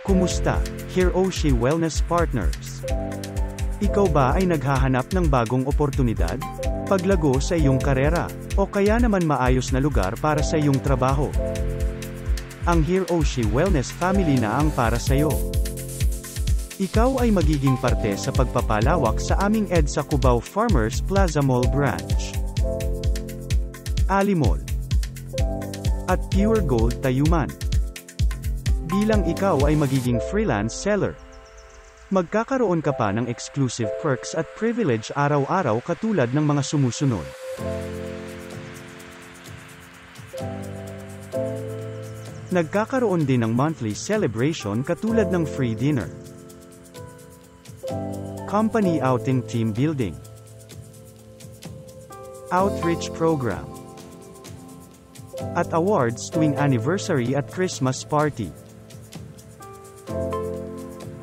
Kumusta, Hiroshi Wellness Partners? Ikaw ba ay naghahanap ng bagong oportunidad, paglago sa iyong karera, o kaya naman maayos na lugar para sa iyong trabaho? Ang Hiroshi Wellness Family na ang para sa iyo. Ikaw ay magiging parte sa pagpapalawak sa aming EDSA Cubao Farmers Plaza Mall Branch, Ali Mall, at Pure Gold Tayuman. Bilang ikaw ay magiging freelance seller, magkakaroon ka pa ng exclusive perks at privilege araw-araw katulad ng mga sumusunod. Nagkakaroon din ng monthly celebration katulad ng free dinner, company outing, team building, outreach program, at awards tuwing anniversary at Christmas party.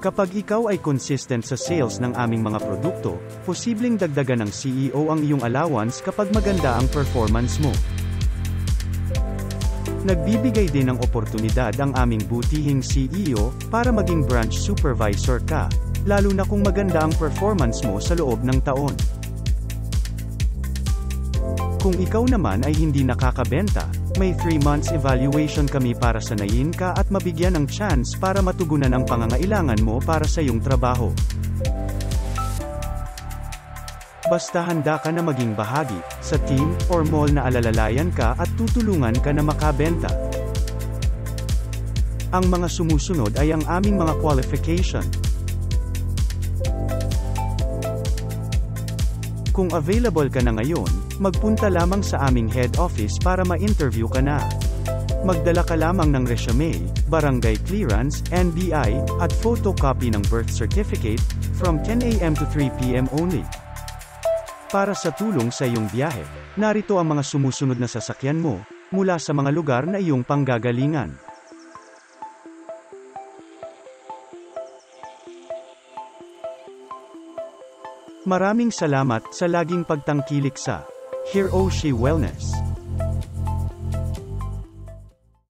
Kapag ikaw ay consistent sa sales ng aming mga produkto, posibleng dagdagan ng CEO ang iyong allowance kapag maganda ang performance mo. Nagbibigay din ng oportunidad ang aming butihing CEO para maging branch supervisor ka, lalo na kung maganda ang performance mo sa loob ng taon. Kung ikaw naman ay hindi nakakabenta, may 3 months evaluation kami para sanayin ka at mabigyan ng chance para matugunan ang pangangailangan mo para sa iyong trabaho. Basta handa ka na maging bahagi sa team or mall na alalayan ka at tutulungan ka na makabenta. Ang mga sumusunod ay ang aming mga qualification. Kung available ka na ngayon, magpunta lamang sa aming head office para ma-interview ka na. Magdala ka lamang ng resume, barangay clearance, NBI, at photocopy ng birth certificate, from 10 a.m. to 3 p.m. only. Para sa tulong sa iyong biyahe, narito ang mga sumusunod na sasakyan mo, mula sa mga lugar na iyong panggagalingan. Maraming salamat sa laging pagtangkilik sa Hiroshi Wellness.